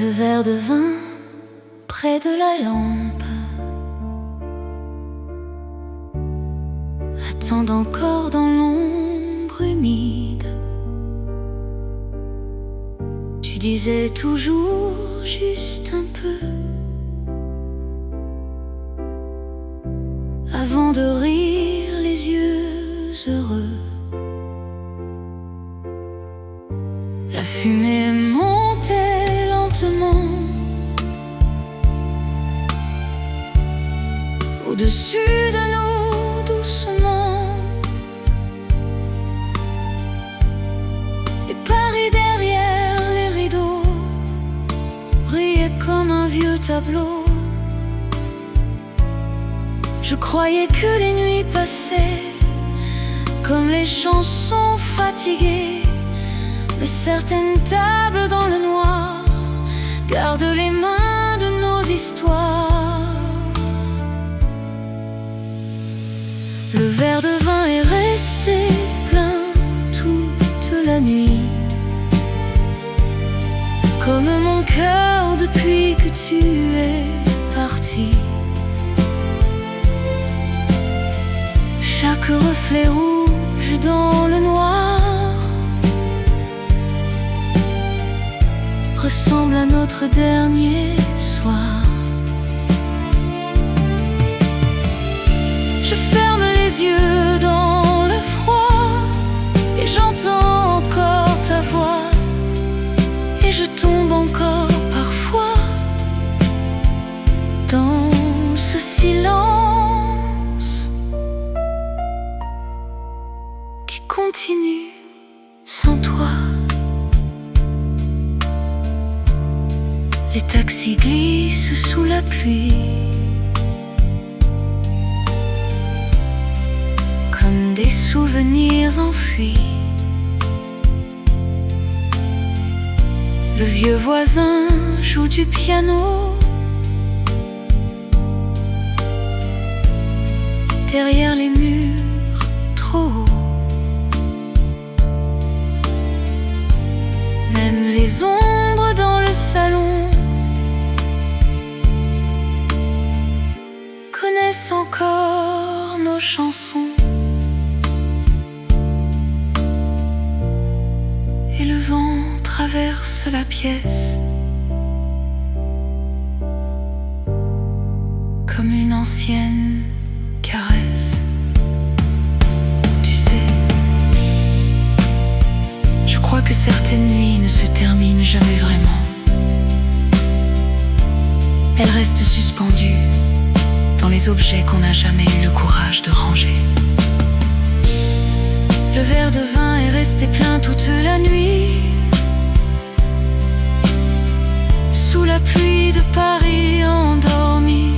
Le verre de vin près de la lampe attend encore dans l'ombre humide. Tu disais toujours juste un peu avant de rire les yeux heureux. La fumée montait lentement au-dessus de nous, doucement. Et Paris derrière les rideaux brillait comme un vieux tableau. Je croyais que les nuits passaient comme les chansons fatiguées, mais certaines tables dans le noir gardent les mains de nos histoires. Le verre de vin est resté plein toute la nuit, comme mon cœur depuis que tu es parti. Chaque reflet rouge dans le noir ressemble à notre dernier soir. Je ferme les yeux dans le froid et j'entends encore ta voix. Et je tombe encore parfois dans ce silence qui continue sans toi. Les taxis glissent sous la pluie comme des souvenirs enfuis. Le vieux voisin joue du piano derrière les murs trop hauts. Même les ombres dans le salon connaissent encore nos chansons. Et le vent traverse la pièce comme une ancienne caresse. Tu sais, je crois que certaines nuits ne se terminent jamais vraiment. Elles restent suspendues dans les objets qu'on n'a jamais eu le courage de ranger. Le verre de vin est resté plein toute la nuit, sous la pluie de Paris endormi.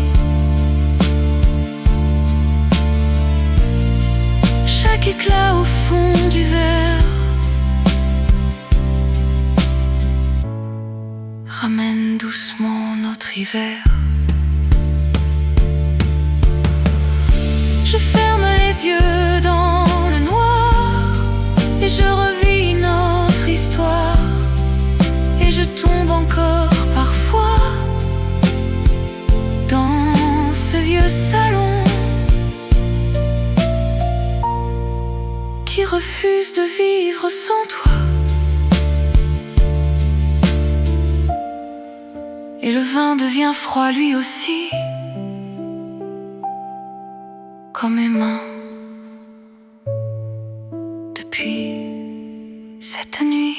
Chaque éclat au fond du verre ramène doucement notre hiver. Je ferme les yeux dans le noir et je revis notre histoire. Et je tombe encore parfois dans ce vieux salon qui refuse de vivre sans toi. Et le vin devient froid lui aussi, comme mes mains depuis cette nuit.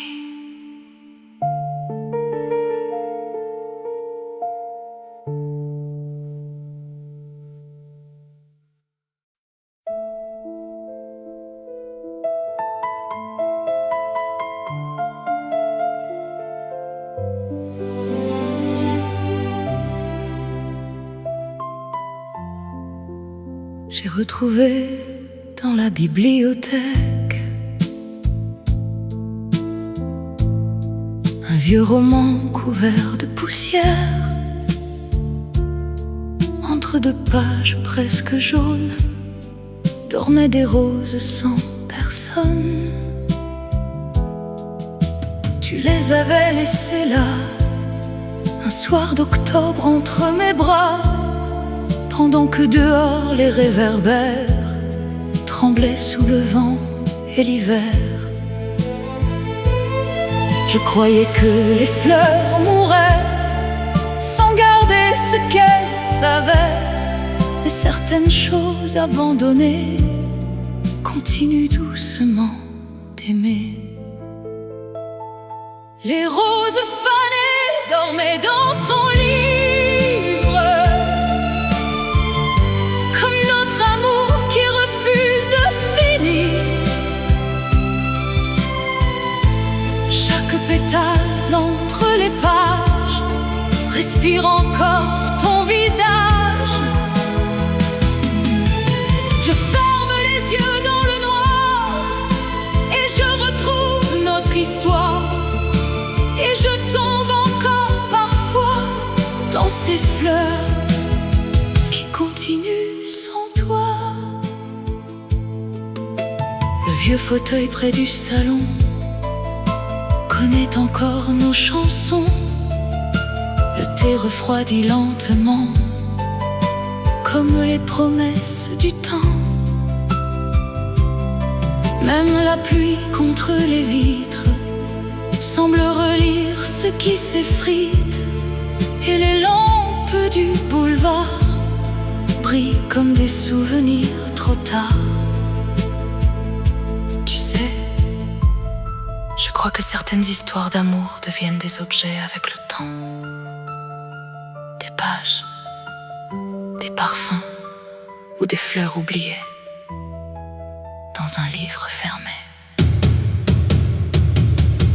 J'ai retrouvé dans la bibliothèque un vieux roman couvert de poussière. Entre deux pages presque jaunes dormaient des roses sans personne. Tu les avais laissées là Un soir d'octobre entre mes bras, pendant que dehors les réverbères tremblaient sous le vent et l'hiver. Je croyais que les fleurs mouraient sans garder ce qu'elles savaient, mais certaines choses abandonnées continuent doucement d'aimer. Les roses fanées dormaient dans ton livre, comme notre amour qui refuse de finir. Chaque pétale entre les pages respire encore ton visage. Je ferme les yeux dans le noir et je retrouve notre histoire. Et je tombe encore parfois dans ces fleurs qui continuent sans toi. Le vieux fauteuil près du salon connaît encore nos chansons. Le thé refroidit lentement comme les promesses du temps. Même la pluie contre les vitres semble relire ce qui s'effrite, et les lampes du boulevard brillent comme des souvenirs trop tard. Tu sais, je crois que certaines histoires d'amour deviennent des objets avec le temps. Des pages, des parfums ou des fleurs oubliées dans un livre fermé.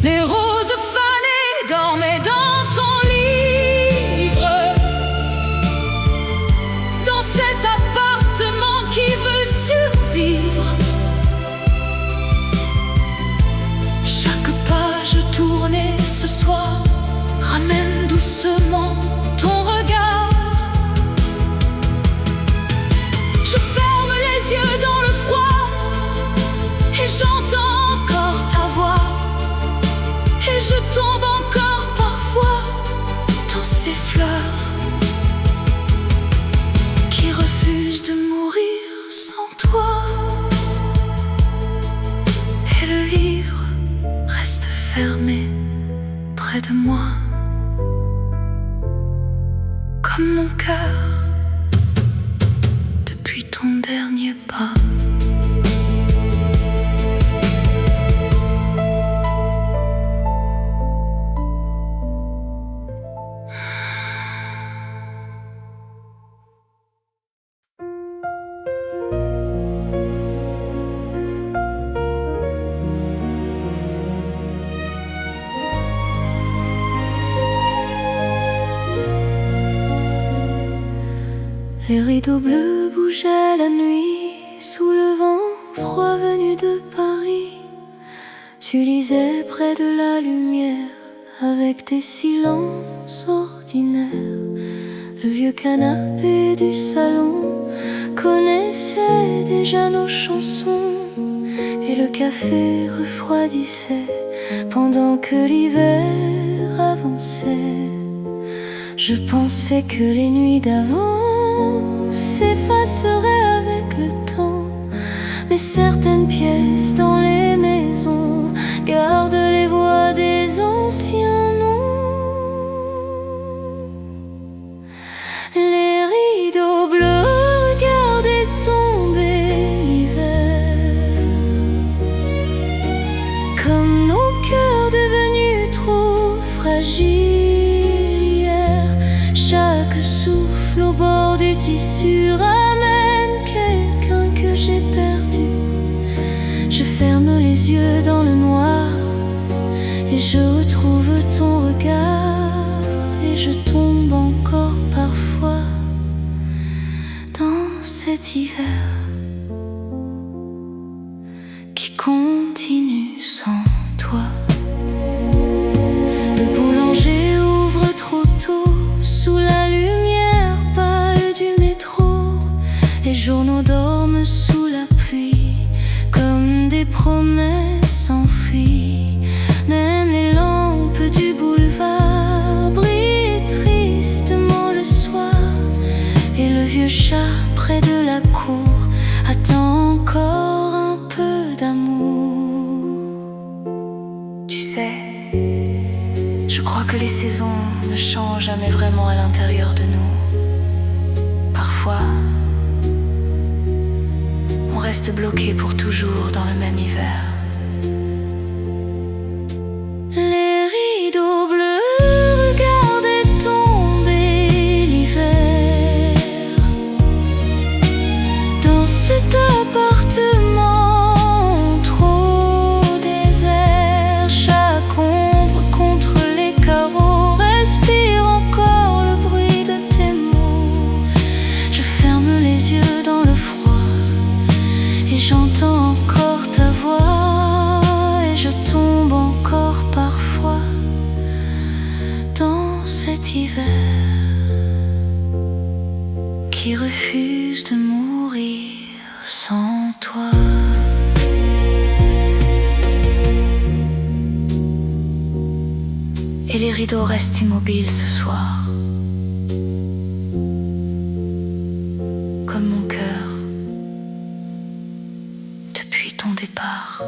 Les roses fanées dormaient dans ton livre, dans cet appartement qui veut survivre. Chaque page tournée ce soir ramène doucement ton regard. Je ferme les yeux dans le froid et j'entends encore ta voix. Et je tombe encore parfois dans ces fleurs qui refusent de mourir sans toi. Et le livre reste fermé près de moi, comme mon cœur depuis ton dernier pas. Les rideaux bleus bougeaient la nuit sous le vent froid venu de Paris. Tu lisais près de la lumière avec tes silences ordinaires. Le vieux canapé du salon connaissait déjà nos chansons, et le café refroidissait pendant que l'hiver avançait. Je pensais que les nuits d'avant s'effaceraient avec le temps, mais certaines pièces dans les maisons gardent les voix des anciens noms. Les rideaux bleus regardaient tomber l'hiver, comme nos cœurs devenus trop fragiles hier. Chaque souffle au bord du tissu ramène quelqu'un que j'ai perdu. Je ferme les yeux dans le noir et je retrouve ton regard, et je tombe encore parfois dans cet hiver qui continue sans toi. Le boulanger ouvre trop tôt sous la lumière pâle du métro. Les journaux dorment sous la pluie comme des promesses enfuies. Même les lampes du boulevard brillent tristes près de la cour attend encore un peu d'amour. Tu sais, je crois que les saisons ne changent jamais vraiment à l'intérieur de nous. Parfois, on reste bloqué pour toujours dans le même hiver. Les rideaux bleus regardaient tomber l'hiver dans cet appartement trop désert. Chaque ombre contre les carreaux respire encore le bruit de tes mots. Je ferme les yeux dans le froid et j'entends encore ta voix, et je tombe encore parfois dans cet hiver qui refuse de mourir sans toi. Et les rideaux restent immobiles ce soir, comme mon cœur depuis ton départ.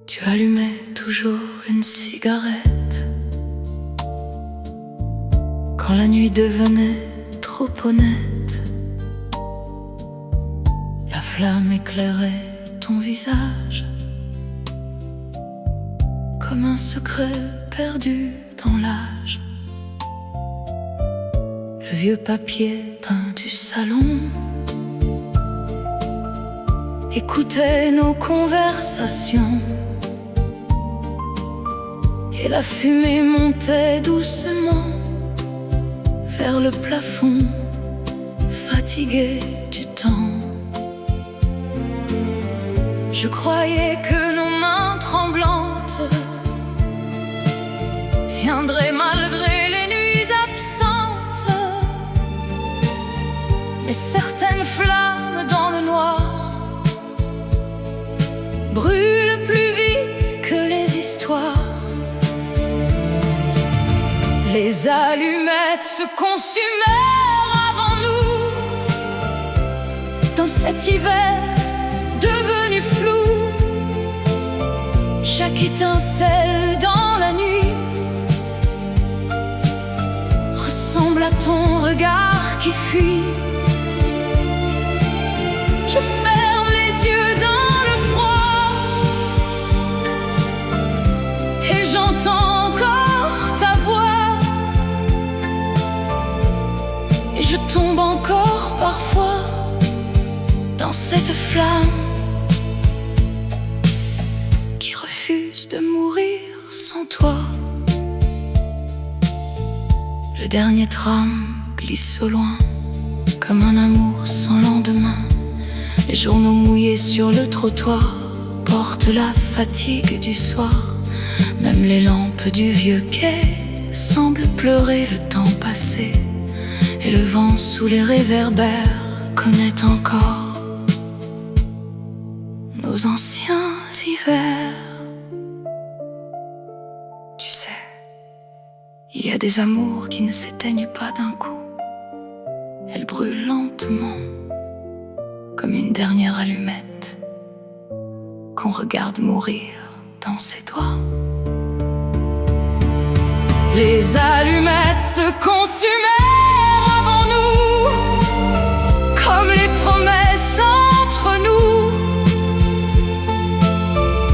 Tu allumais toujours une cigarette quand la nuit devenait trop honnête. La flamme éclairait ton visage comme un secret perdu dans l'âge. Le vieux papier peint du salon écoutait nos conversations, et la fumée montait doucement vers le plafond, fatigué du temps. Je croyais que nos mains tremblantes tiendraient malgré les nuits absentes, mais certaines flammes dans le noir brûlent plus vite que les histoires. Les allumettes se consumèrent avant nous dans cet hiver devenu flou. Chaque étincelle dans la nuit ressemble à ton regard qui fuit. Je ferme les yeux dans le froid et j'entends encore ta voix, et je tombe encore parfois dans cette flamme qui refuse de mourir sans toi. Le dernier tram glisse au loin comme un amour sans lendemain. Les journaux mouillés sur le trottoir portent la fatigue du soir. Même les lampes du vieux quai semblent pleurer le temps passé, et le vent sous les réverbères connaît encore nos anciens hivers. Tu sais, il y a des amours qui ne s'éteignent pas d'un coup. Elles brûlent lentement comme une dernière allumette qu'on regarde mourir dans ses doigts. Les allumettes se consumèrent avant nous comme les promesses entre nous.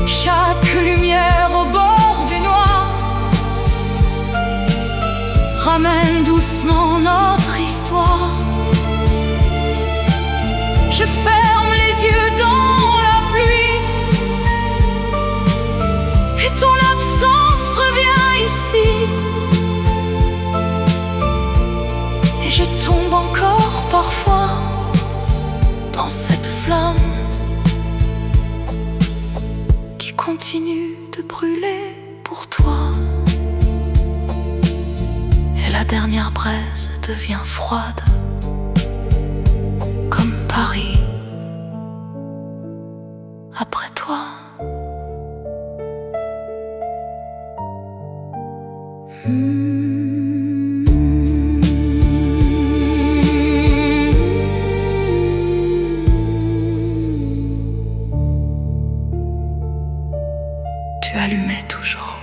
Chaque lumière au bord du noir ramène doucement notre histoire. Je ferme les yeux dans la pluie et ton absence revient ici. brûler pour toi. Et la dernière braise devient froide, comme Paris après toi. Tu allumais toujours.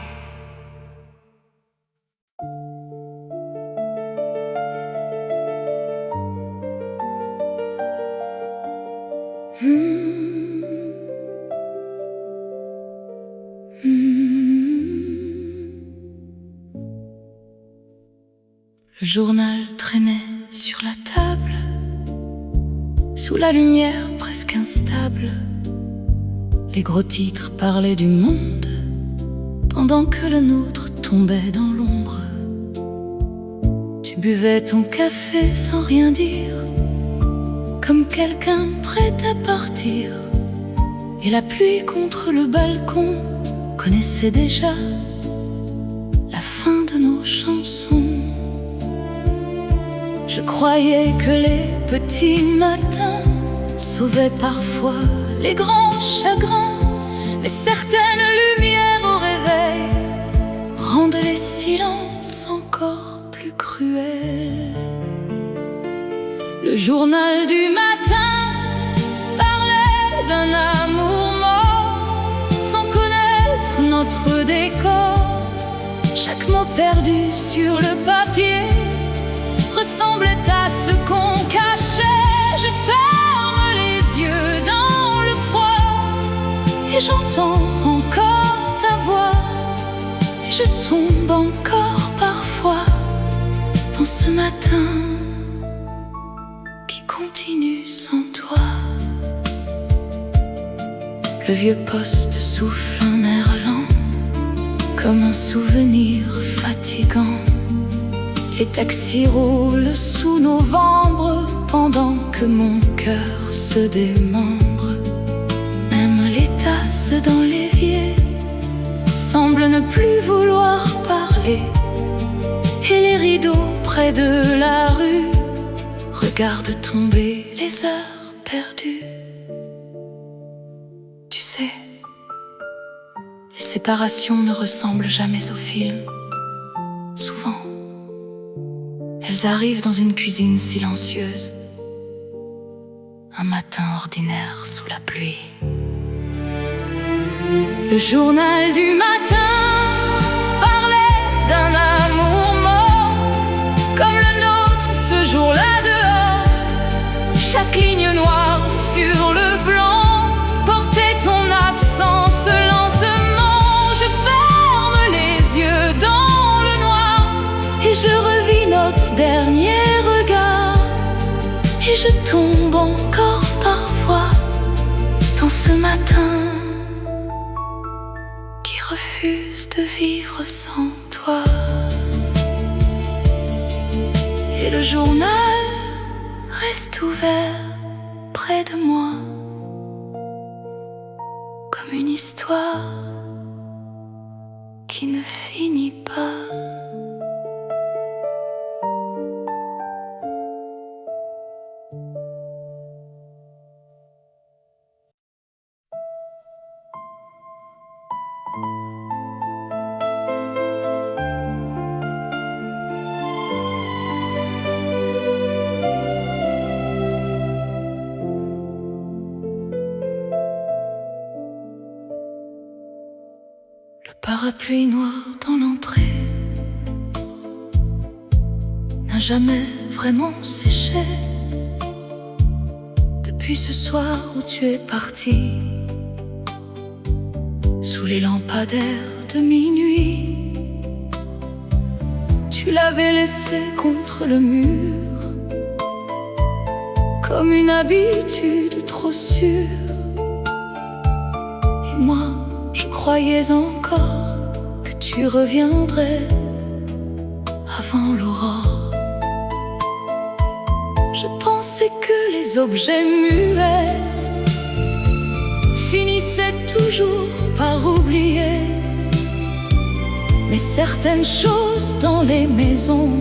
Le journal traînait sur la table, sous la lumière presque instable. Les gros titres parlaient du monde, pendant que le nôtre tombait dans l'ombre. Tu buvais ton café sans rien dire, comme quelqu'un prêt à partir. Et la pluie contre le balcon connaissait déjà la fin de nos chansons. Je croyais que les petits matins sauvaient parfois les grands chagrins, mais certaines lumières au réveil rendent les silences encore plus cruels. Le journal du matin parlait d'un amour mort, sans connaître notre décor. Chaque mot perdu sur le papier ressemblait à ce qu'on cachait. Je ferme les yeux dans le froid et j'entends encore ta voix. Et je tombe encore parfois dans ce matin qui continue sans toi. Le vieux poste souffle un air lent, comme un souvenir fatigant. Les taxis roulent sous novembre, pendant que mon cœur se démembre. Même les tasses dans l'évier semblent ne plus vouloir parler, et les rideaux près de la rue regardent tomber les heures perdues. Tu sais, les séparations ne ressemblent jamais aux films. Souvent, elles arrivent dans une cuisine silencieuse, un matin ordinaire sous la pluie. Le journal du matin parlait d'un amour mort, comme le nôtre ce jour-là dehors. Chaque ligne noire sur le blanc portait ton absence lentement. Je ferme les yeux dans le noir et je revis notre dernier regard. Et je tombe encore parfois dans ce matin qui refuse de vivre sans toi. Et le journal reste ouvert près de moi, comme une histoire qui ne finit pas. Le parapluie noir dans l'entrée n'a jamais vraiment séché depuis ce soir où tu es parti. Sous les lampadaires de minuit, tu l'avais laissé contre le mur, comme une habitude trop sûre. Et moi, je croyais encore que tu reviendrais avant l'aurore. Je pensais que les objets muets finissaient toujours par oublier Mais certaines choses dans les maisons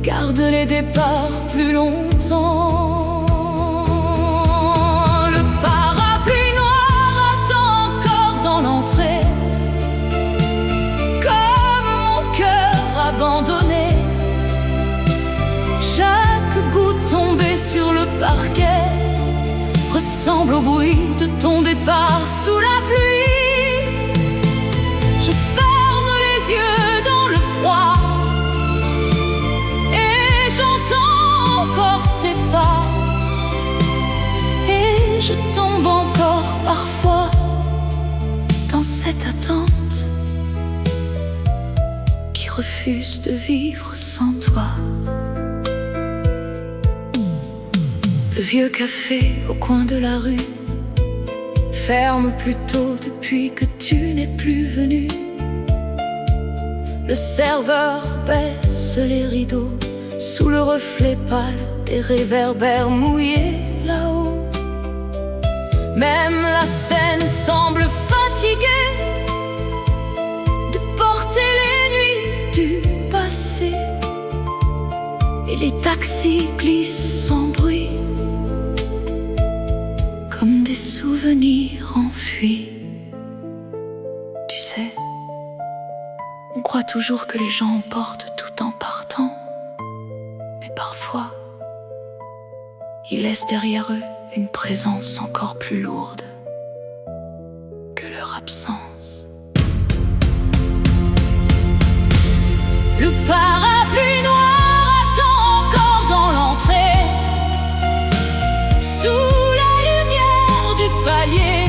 gardent les départs plus longtemps. Le parapluie noir attend encore dans l'entrée, comme mon cœur abandonné. Chaque goutte tombée sur le parquet ressemble au bruit de ton départ sous la pluie. Je ferme les yeux dans le froid et j'entends encore tes pas. Et je tombe encore parfois dans cette attente qui refuse de vivre sans toi. Le vieux café au coin de la rue ferme plus tôt depuis que tu n'es plus venu. Le serveur baisse les rideaux sous le reflet pâle des réverbères mouillés là-haut. Même la scène semble fatiguée de porter les nuits du passé. Et les taxis glissent sans bruit comme des souvenirs enfuis. Tu sais, on croit toujours que les gens emportent tout en partant, mais parfois, ils laissent derrière eux une présence encore plus lourde que leur absence. Le parapluie noir attend encore dans l'entrée, sous palier.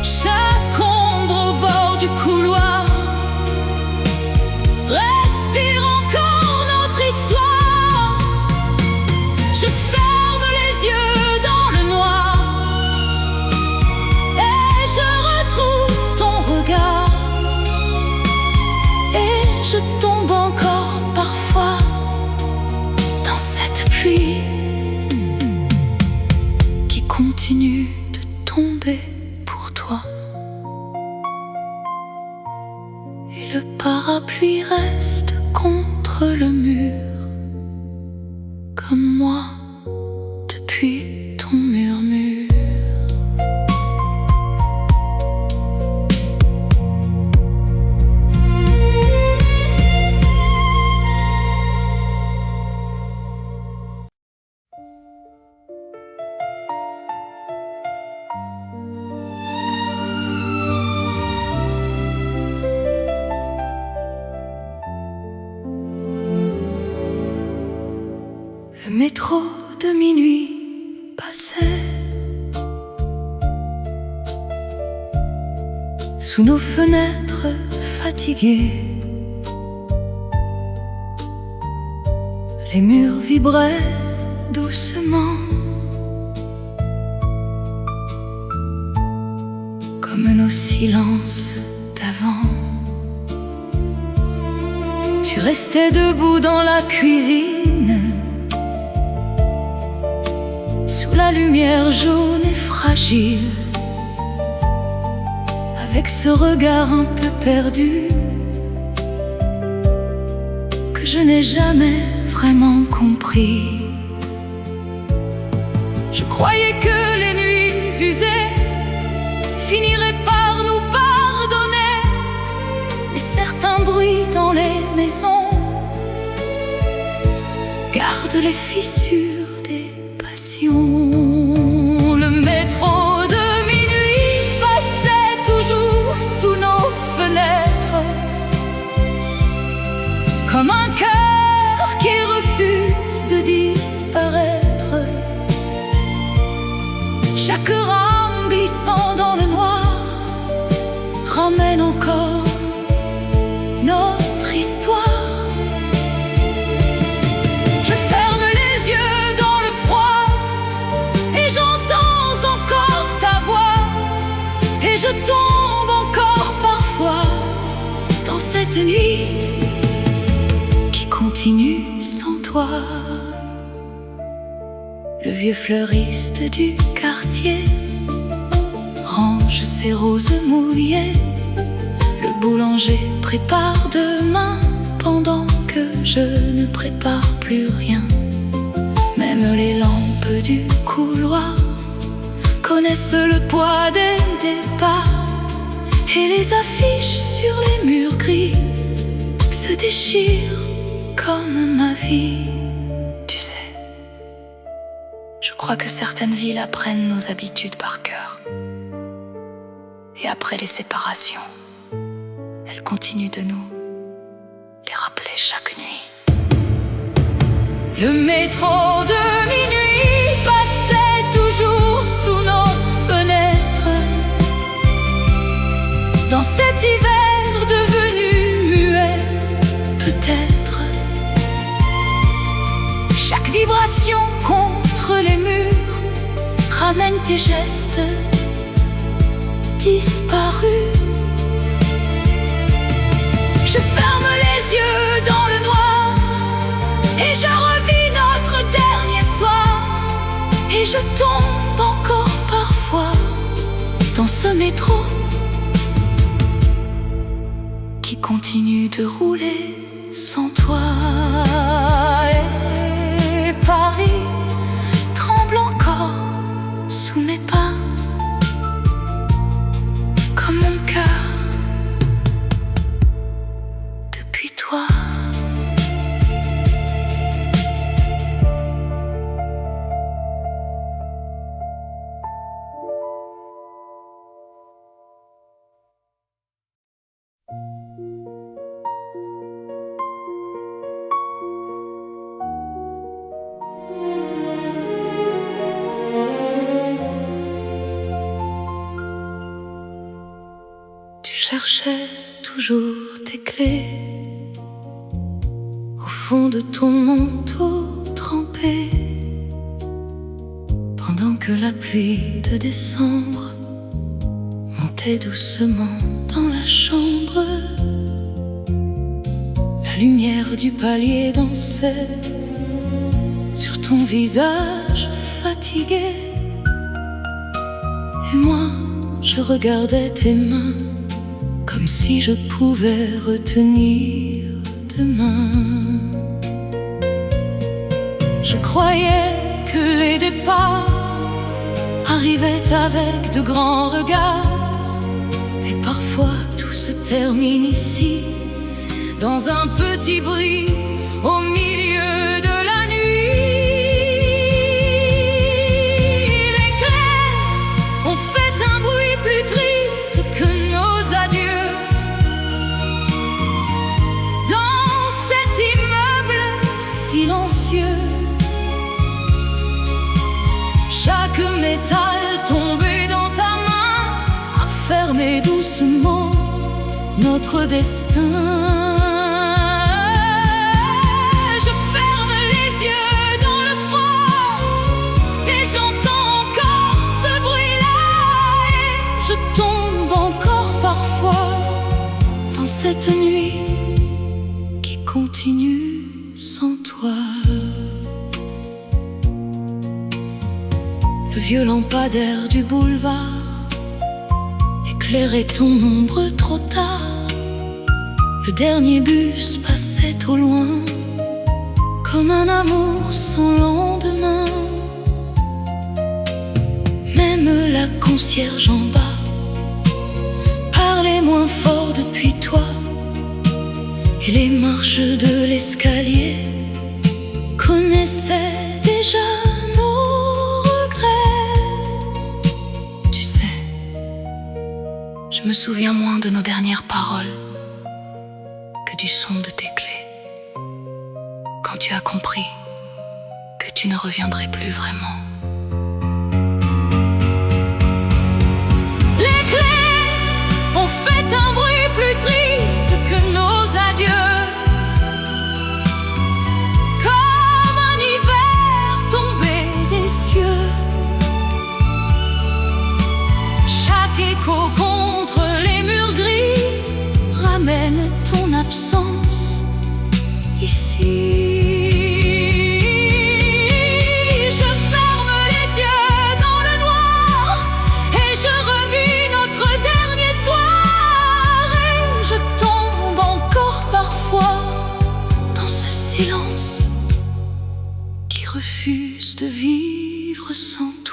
Chaque ombre au bord du couloir respire encore notre histoire. Je ferme les yeux dans le noir et je retrouve ton regard. Et je tombe encore parfois dans cette pluie continue de tomber pour toi. Et le parapluie reste contre le mur, comme moi depuis ton murmure. Le métro de minuit passait sous nos fenêtres fatiguées. Les murs vibraient doucement comme nos silences d'avant. Tu restais debout dans la cuisine, sous la lumière jaune et fragile, avec ce regard un peu perdu que je n'ai jamais vraiment compris. Je croyais que les nuits usées finiraient par nous pardonner, mais certains bruits dans les maisons gardent les fissures des passions. Le métro de minuit passait toujours sous nos fenêtres, comme un cœur qui refuse de disparaître. Chaque rame glissant dans le noir ramène encore notre histoire. Je ferme les yeux dans le froid et j'entends encore ta voix. Et je tombe encore parfois dans cette nuit qui continue sans toi. Le vieux fleuriste du quartier range ses roses mouillées boulanger prépare demain, pendant que je ne prépare plus rien. Même les lampes du couloir connaissent le poids des départs, et les affiches sur les murs gris se déchirent comme ma vie. Tu sais, je crois que certaines villes apprennent nos habitudes par cœur. Et après les séparations, elles continuent de nous les rappeler chaque nuit. Le métro de minuit passait toujours sous nos fenêtres. Dans cet hiver devenu muet, peut-être. Chaque vibration contre les murs ramène tes gestes disparus. Je ferme les yeux dans le noir et je revis notre dernier soir. Et je tombe encore parfois dans ce métro qui continue de rouler sans toi. Et Paris tremble encore sous mes pas, comme mon cœur depuis toi. Cherchais toujours tes clés au fond de ton manteau trempé, pendant que la pluie de décembre montait doucement dans la chambre. La lumière du palier dansait sur ton visage fatigué, et moi je regardais tes mains comme si je pouvais retenir demain. Je croyais que les départs arrivaient avec de grands regards, et parfois tout se termine ici, dans un petit bruit au milieu de la nuit. Les clés ont fait un bruit plus triste que nos adieux. Silencieux, chaque métal tombé dans ta main a fermé doucement notre destin. Je ferme les yeux dans le froid et j'entends encore ce bruit-là, et je tombe encore parfois dans cette nuit qui continue sans toi. Le vieux lampadaire du boulevard éclairait ton ombre trop tard. Le dernier bus passait au loin, comme un amour sans lendemain. Même la concierge en bas parlait moins fort depuis toi, et les marches de l'escalier connaissaient déjà nos regrets. Tu sais, je me souviens moins de nos dernières paroles que du son de tes clés, quand tu as compris que tu ne reviendrais plus vraiment. Les clés ont fait un bruit plus triste que nos adieux, comme un hiver tombé des cieux. Chaque écho contre les murs gris ramène ton absence ici. Je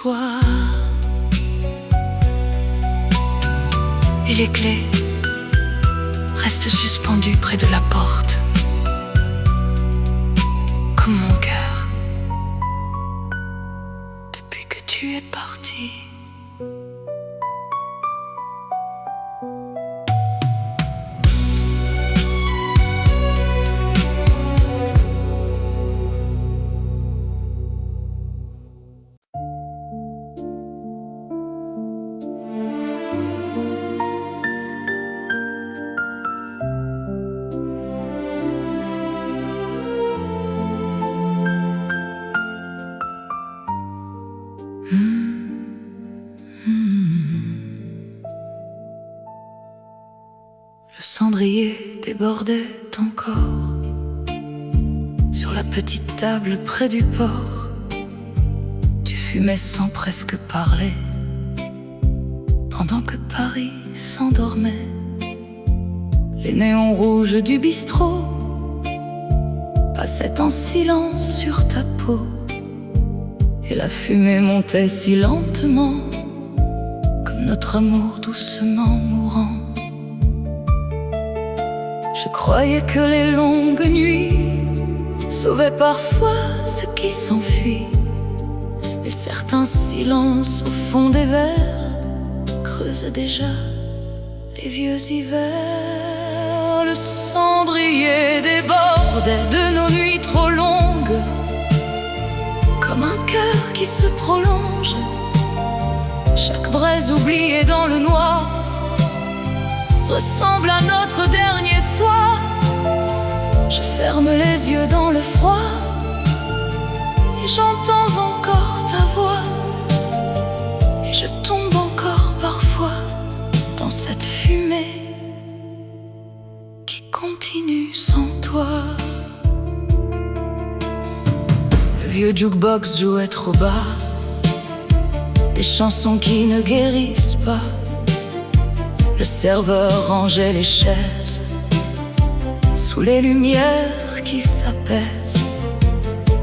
choix. Et les clés restent suspendues près de la porte, comme mon cœur, depuis que tu es parti. Le cendrier débordait encore sur la petite table près du port. Tu fumais sans presque parler, pendant que Paris s'endormait. Les néons rouges du bistrot passaient en silence sur ta peau, et la fumée montait si lentement, comme notre amour doucement mourant. Je croyais que les longues nuits sauvaient parfois ce qui s'enfuit, mais certains silences au fond des verres creusent déjà les vieux hivers. Le cendrier débordait de nos nuits trop longues, comme un cœur qui se prolonge. Chaque braise oubliée dans le noir ressemble à notre dernier soir. Je ferme les yeux dans le froid et j'entends encore ta voix, et je tombe encore parfois dans cette fumée qui continue sans toi. Le vieux jukebox jouait trop bas, des chansons qui ne guérissent pas. Le serveur rangeait les chaises sous les lumières qui s'apaisent.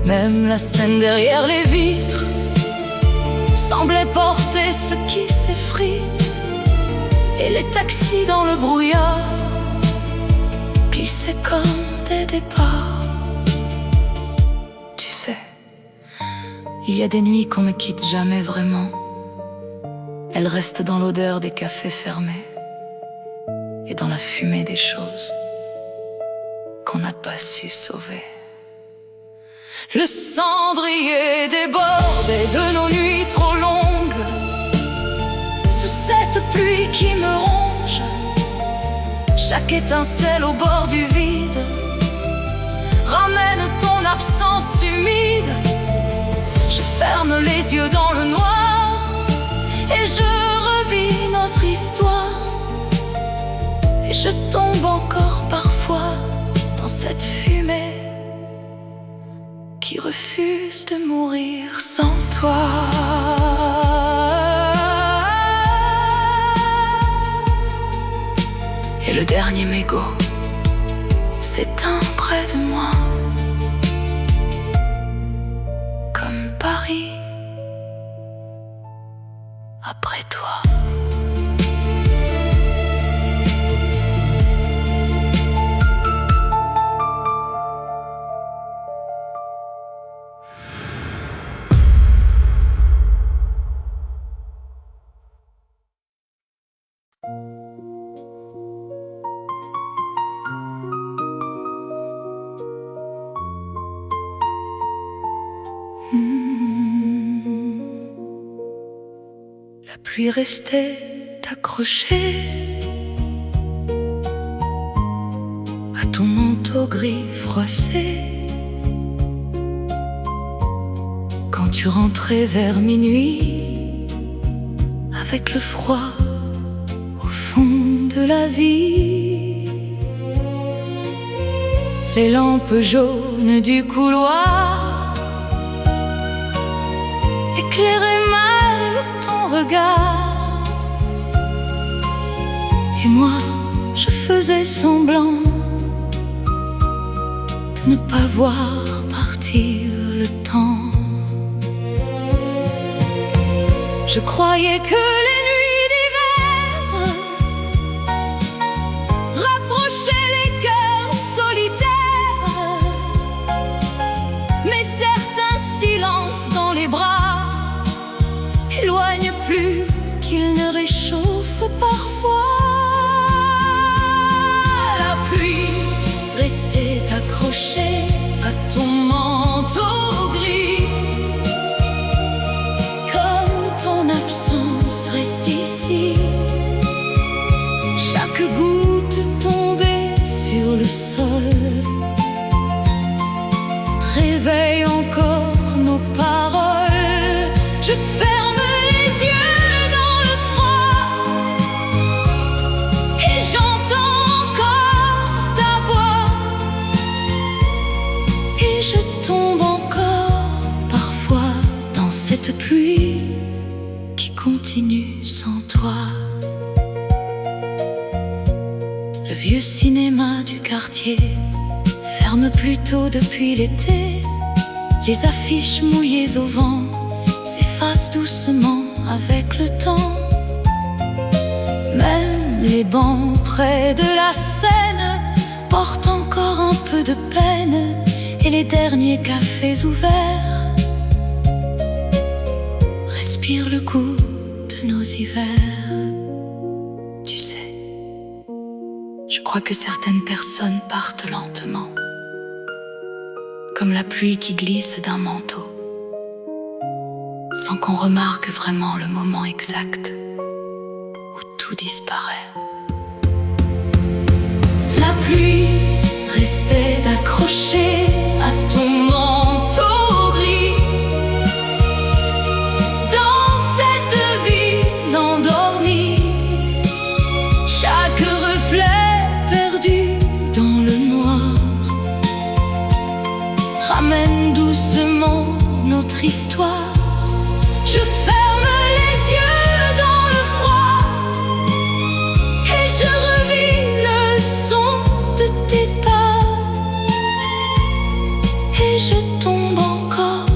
Même la scène derrière les vitres semblait porter ce qui s'effrite, et les taxis dans le brouillard glissaient comme des départs. Tu sais, il y a des nuits qu'on ne quitte jamais vraiment. Elles restent dans l'odeur des cafés fermés et dans la fumée des choses qu'on n'a pas su sauver. Le cendrier débordait de nos nuits trop longues, sous cette pluie qui me ronge. Chaque étincelle au bord du vide ramène ton absence humide. Je ferme les yeux dans le noir et je revis notre histoire, et je tombe encore parfois dans cette fumée qui refuse de mourir sans toi. Et le dernier mégot s'éteint près de moi, comme Paris après toi. La pluie restait accrochée à ton manteau gris froissé. Quand tu rentrais vers minuit, avec le froid au fond de la vie, les lampes jaunes du couloir éclairaient mal ton regard. Et moi, je faisais semblant de ne pas voir partir le temps. Je croyais que les nuits d'hiver rapprochaient les cœurs solitaires, mais certains silences dans les bras éloignent plus qu'ils ne réchauffent parfois. La pluie restait accrochée à ton manteau gris, comme ton absence reste ici. Chaque goutte tombée sur le sol réveille encore nos paroles. Je ferme les yeux dans le froid et j'entends encore ta voix, et je tombe encore parfois dans cette pluie qui continue sans toi. Le vieux cinéma du quartier ferme plus tôt depuis l'été. Les affiches mouillées au vent s'effacent doucement avec le temps. Même les bancs près de la Seine portent encore un peu de peine, et les derniers cafés ouverts respirent le goût de nos hivers. Tu sais, je crois que certaines personnes partent lentement, comme la pluie qui glisse d'un manteau, sans qu'on remarque vraiment le moment exact où tout disparaît. La pluie restait accrochée à ton manteau gris, dans cette ville endormie. Chaque reflet perdu dans le noir ramène doucement notre histoire. Je ferme les yeux dans le froid et je revis le son de tes pas, et je tombe encore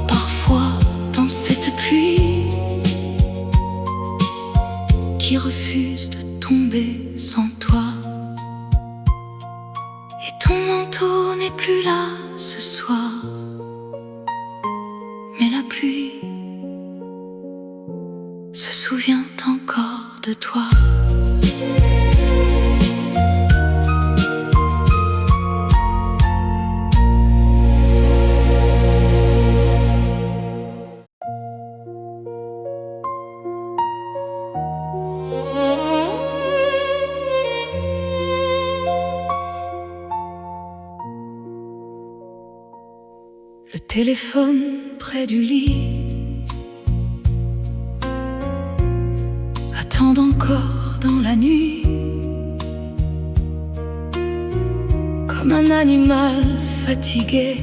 parfois dans cette pluie qui refuse de tomber sans toi. Et ton manteau n'est plus là ce soir, mais la pluie se souvient encore de toi. Le téléphone près du lit attend encore dans la nuit, comme un animal fatigué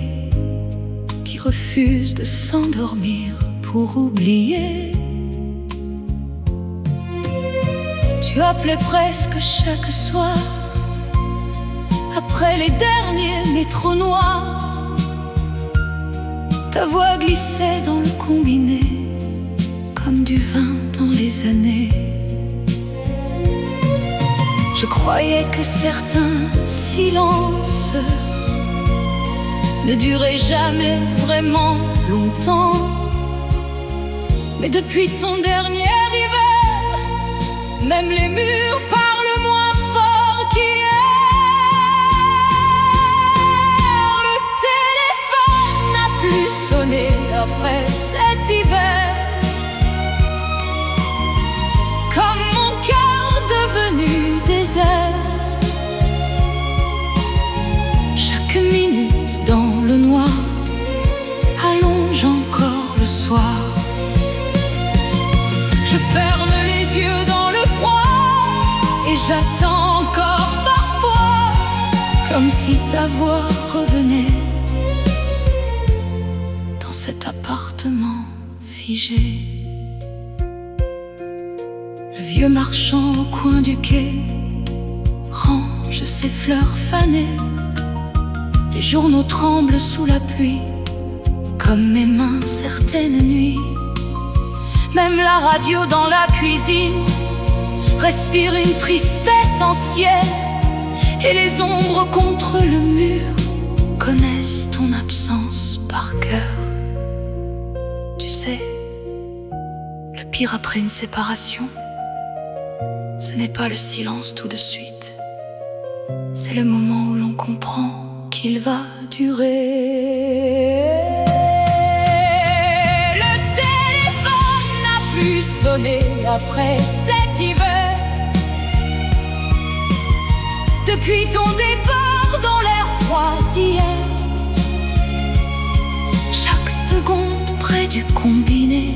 qui refuse de s'endormir pour oublier. Tu appelais presque chaque soir, après les derniers métros noirs. Ta voix glissait dans le combiné, comme du vin dans les années. Je croyais que certains silences ne duraient jamais vraiment longtemps, mais depuis ton dernier hiver, même les murs parlent moins fort qu'hier. Le téléphone n'a plus sonné après cet hiver, comme mon cœur devenu désert. Chaque minute dans le noir allonge encore le soir. Je ferme les yeux dans le froid et j'attends encore parfois, comme si ta voix revenait dans cet appartement figé. Le vieux marchand au coin du quai range ses fleurs fanées. Les journaux tremblent sous la pluie, comme mes mains certaines nuits. Même la radio dans la cuisine respire une tristesse ancienne. Et les ombres contre le mur connaissent ton absence par cœur. Tu sais, le pire après une séparation, ce n'est pas le silence tout de suite, c'est le moment où l'on comprend qu'il va durer. Le téléphone n'a plus sonné après cet hiver. Depuis ton départ dans l'air froid d'hier, chaque seconde près du combiné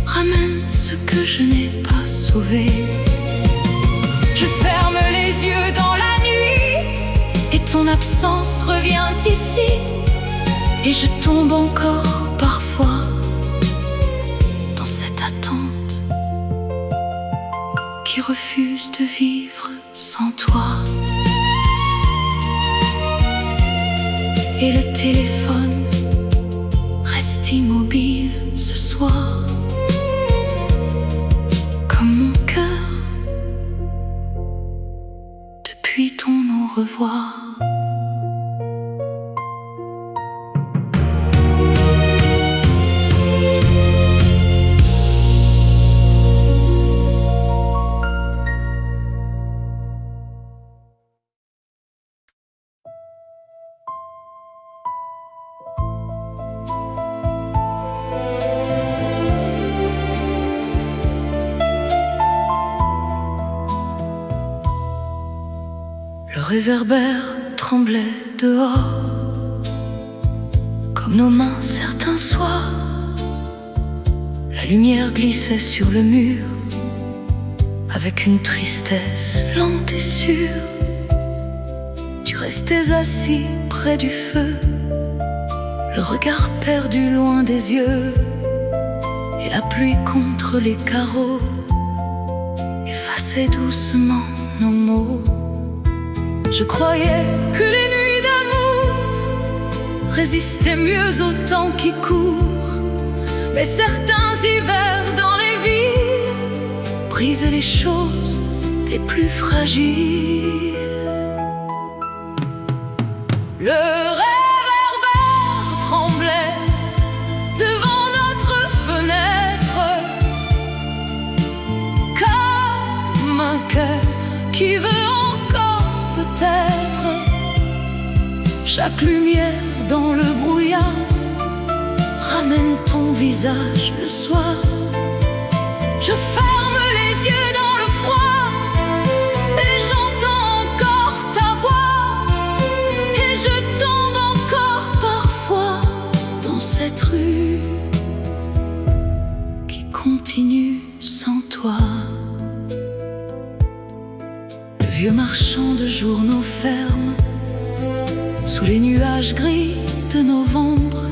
ramène ce que je n'ai pas sauvé. Je ferme les yeux dans la nuit et ton absence revient ici. Et je tombe encore parfois dans cette attente qui refuse de vivre sans toi. Et le téléphone reste immobile ce soir, comme mon cœur depuis ton au revoir. Le réverbère tremblait dehors, comme nos mains certains soirs. La lumière glissait sur le mur, avec une tristesse lente et sûre. Tu restais assis près du feu, le regard perdu loin des yeux. Et la pluie contre les carreaux effaçait doucement nos mots. Je croyais que les nuits d'amour résistaient mieux au temps qui court. Mais certains hivers dans les villes brisent les choses les plus fragiles. Le réverbère tremblait devant notre fenêtre, comme un cœur qui veut peut-être. Chaque lumière dans le brouillard ramène ton visage le soir. Je ferme les yeux dans le froid et j'entends encore ta voix. Et je tombe encore parfois dans cette rue qui continue sans toi. Le vieux marchand de journaux ferme sous les nuages gris de novembre.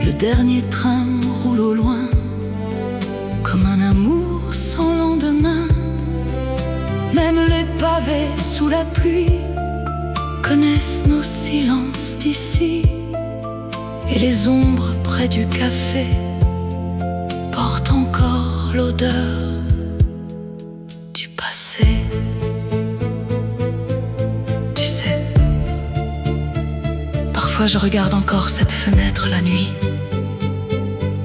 Le dernier tram roule au loin, comme un amour sans lendemain. Même les pavés sous la pluie connaissent nos silences d'ici. Et les ombres près du café portent encore l'odeur du passé. Parfois je regarde encore cette fenêtre la nuit,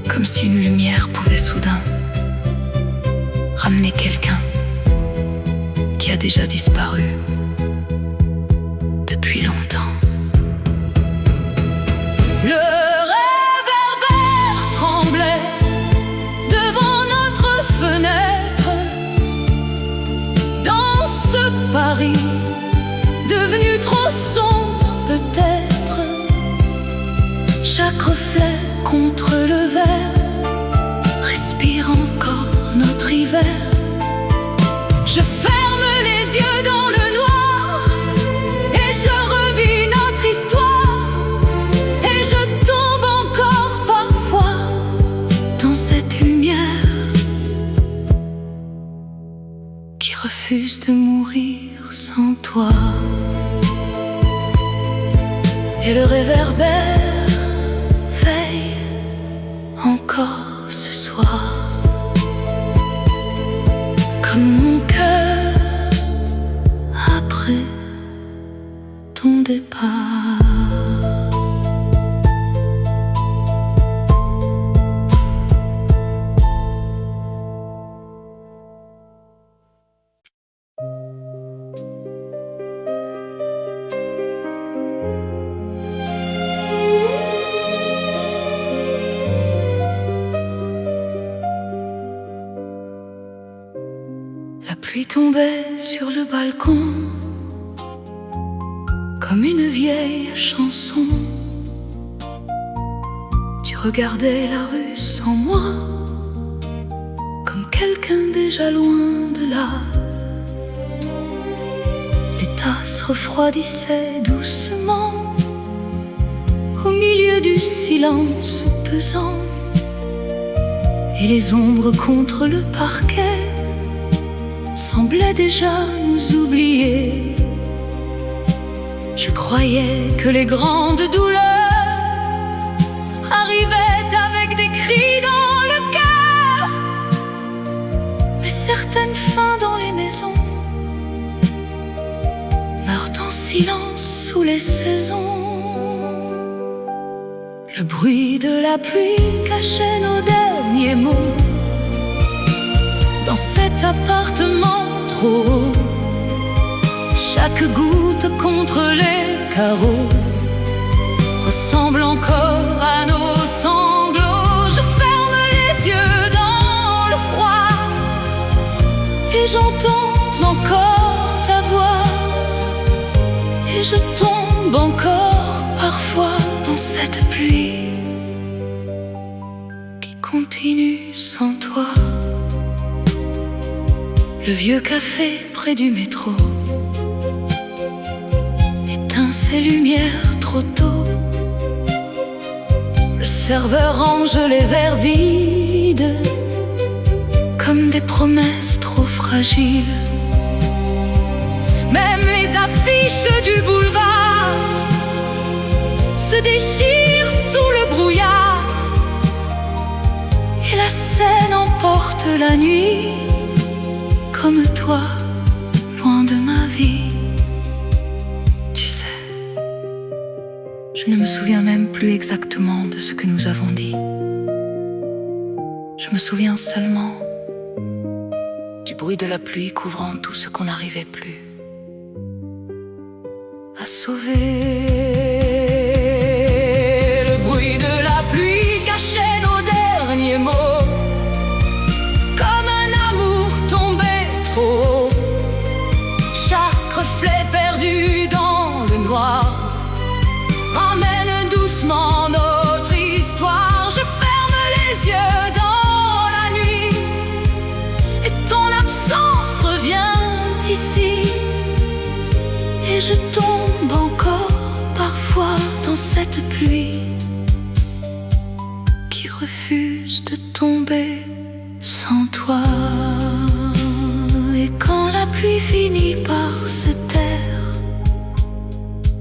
comme si une lumière pouvait soudain ramener quelqu'un qui a déjà disparu depuis longtemps. Le réverbère tremblait devant notre fenêtre, dans ce Paris devenu trop sombre peut-être. Chaque reflet contre le verre respire encore notre hiver. Je ferme les yeux dans le noir et je revis notre histoire. Et je tombe encore parfois dans cette lumière qui refuse de mourir sans toi. Et le réverbère veille encore ce soir. après ton départ. La pluie tombait sur le balcon comme une vieille chanson. Tu regardais la rue sans moi, comme quelqu'un déjà loin de là. Les tasses refroidissaient doucement au milieu du silence pesant, et les ombres contre le parquet semblaient déjà nous oublier. Je croyais que les grandes douleurs arrivaient avec des cris dans le cœur, mais certaines fins dans les maisons meurent en silence sous les saisons. Le bruit de la pluie cachait nos derniers mots dans cet appartement trop haut. Chaque goutte contre les carreaux ressemble encore à nos sanglots. Je ferme les yeux dans le froid et j'entends encore ta voix, et je tombe encore parfois dans cette pluie qui continue sans toi. Le vieux café près du métro éteint ses lumières trop tôt. Le serveur range les verres vides comme des promesses trop fragiles. Même les affiches du boulevard se déchirent sous le brouillard, et la scène emporte la nuit comme toi, loin de ma vie. Tu sais, je ne me souviens même plus exactement de ce que nous avons dit. Je me souviens seulement du bruit de la pluie couvrant tout ce qu'on n'arrivait plus à sauver. Le bruit de la pluie cachait nos derniers mots, comme un amour tombé trop haut. Chaque reflet perdu dans le noir ramène doucement notre histoire. Je ferme les yeux dans la nuit et ton absence revient ici, et je tombe encore parfois dans cette pluie qui refuse de tomber sans toi. Et quand la pluie finit par se taire,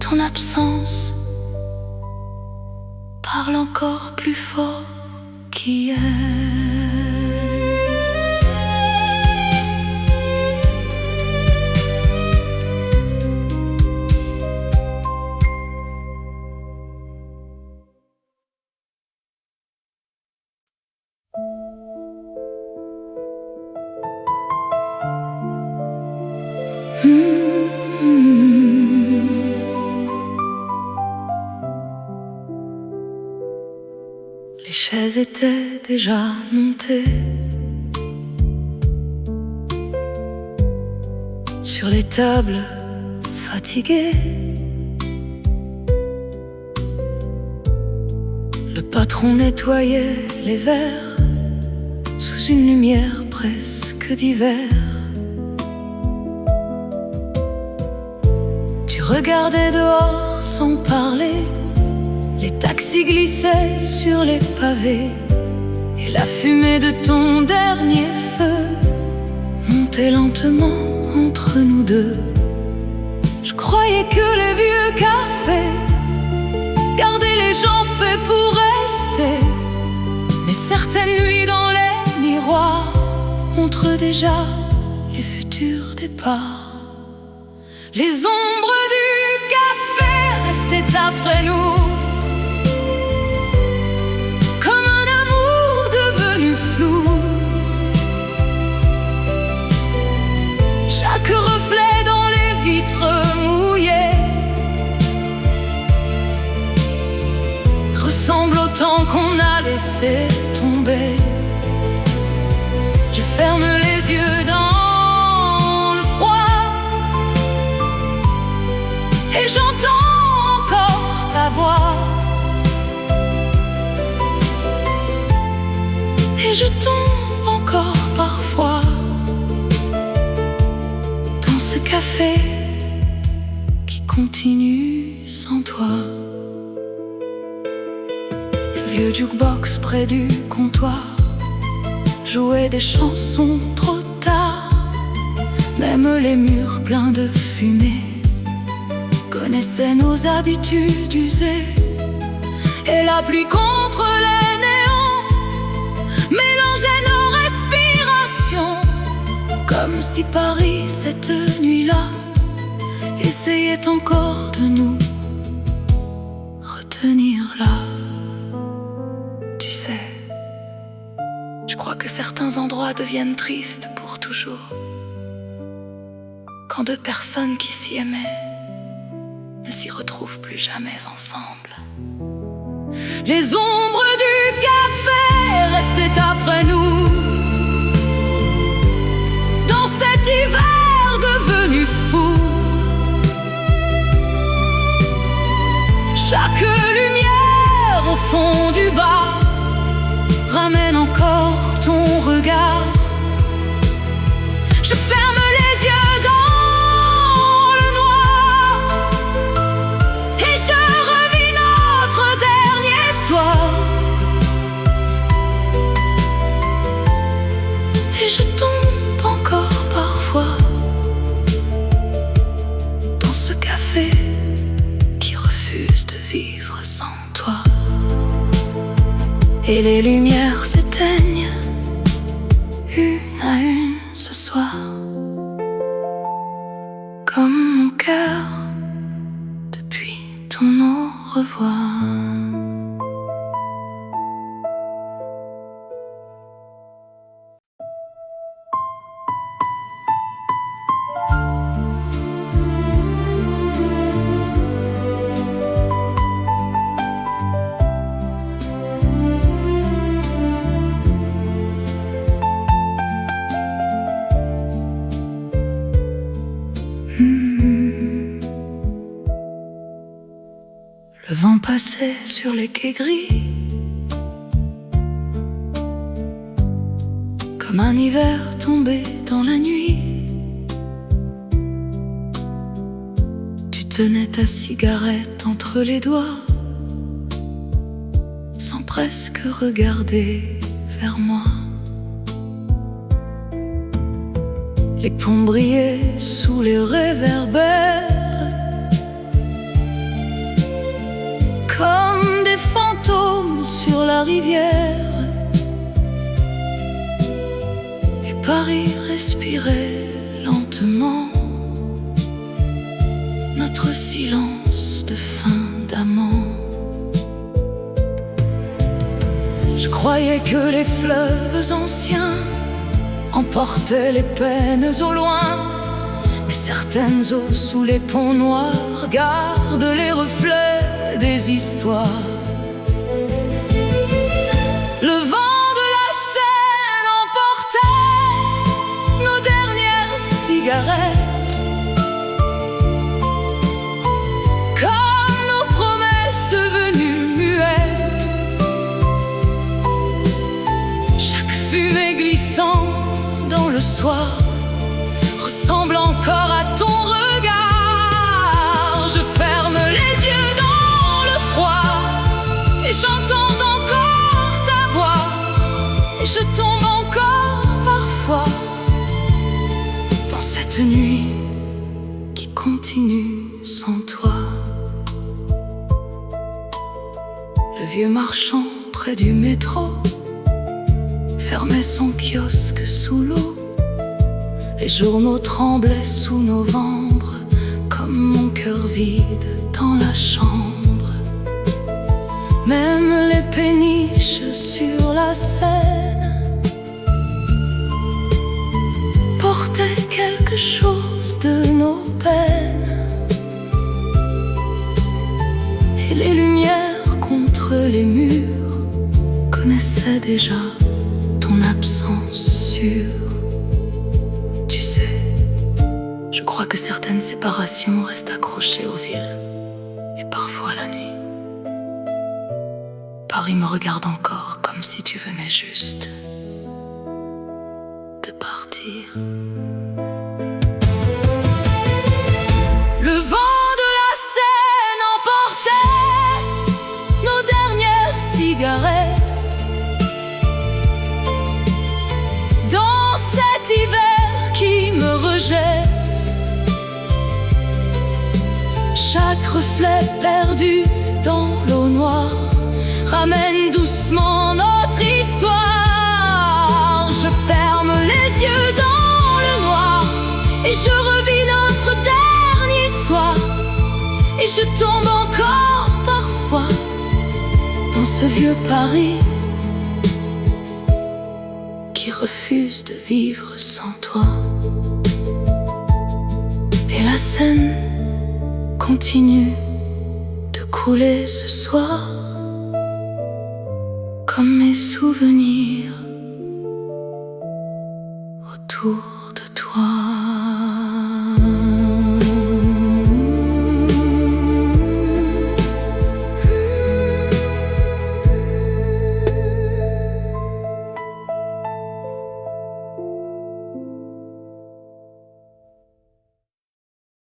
ton absence parle encore plus fort qu'hier. Les chaises étaient déjà montées sur les tables fatiguées. Le patron nettoyait les verres sous une lumière presque d'hiver. Tu regardais dehors sans parler, les taxis glissaient sur les pavés, et la fumée de ton dernier feu montait lentement entre nous deux. Je croyais que les vieux cafés gardaient les gens faits pour rester, mais certaines nuits dans les miroirs montrent déjà les futurs départs. Les ombres du café restaient après nous, comme un amour devenu flou. Chaque reflet dans les vitres mouillées ressemble au temps qu'on a laissé tomber. Je ferme les yeux dans le froid et j'entends encore ta voix. Et je tombe encore parfois dans ce café qui continue sans toi. Le vieux jukebox près du comptoir jouait des chansons trop tard. Même les murs pleins de fumée connaissaient nos habitudes usées. Et la pluie contre les néons mélangeait nos respirations, comme si Paris, cette nuit-là, essayait encore de nous retenir là. Tu sais, je crois que certains endroits deviennent tristes pour toujours, quand deux personnes qui s'y aimaient ne s'y retrouvent plus jamais ensemble. Les ombres du café restaient après nous, dans cet hiver devenu fou. Chaque lumière au fond du bar ramène encore ton regard. Je ferme les yeux dans le noir et je revis notre dernier soir. Et je tombe encore parfois dans ce café qui refuse de vivre sans toi. Et les lumières s'éteignent une à une ce soir, comme mon cœur depuis ton au revoir. Le vent passait sur les quais gris, comme un hiver tombé dans la nuit. Tu tenais ta cigarette entre les doigts, sans presque regarder vers moi. Les ponts brillaient sous les réverbères, comme des fantômes sur la rivière. Et Paris respirait lentement notre silence de fin d'amant. Je croyais que les fleuves anciens emportaient les peines au loin, mais certaines eaux sous les ponts noirs gardent les reflets des histoires. Le vent de la Seine emportait nos dernières cigarettes, comme nos promesses devenues muettes. Chaque fumée glissant dans le soir ressemble encore à ton regard. Je ferme les yeux dans le froid et j'entends encore ta voix. Et je tombe encore parfois dans cette nuit qui continue sans toi. Le vieux marchand près du métro fermait son kiosque sous l'eau. Les journaux tremblaient sous novembre vide dans la chambre. Même les péniches sur la Seine portaient quelque chose de nos peines. Et les lumières contre les murs connaissaient déjà ton absence sûre. Tu sais, je crois que certaines séparations restent accrochées aux villes. Et parfois la nuit, Paris me regarde encore comme si tu venais juste de partir. Le vent de la Seine emportait nos dernières cigarettes. Dans cet hiver qui me rejette, chaque reflet perdu dans l'eau noire ramène doucement notre histoire. Je ferme les yeux dans le noir et je revis notre dernier soir. Et je tombe encore parfois dans ce vieux Paris qui refuse de vivre sans toi. Et la Seine continue de couler ce soir, comme mes souvenirs autour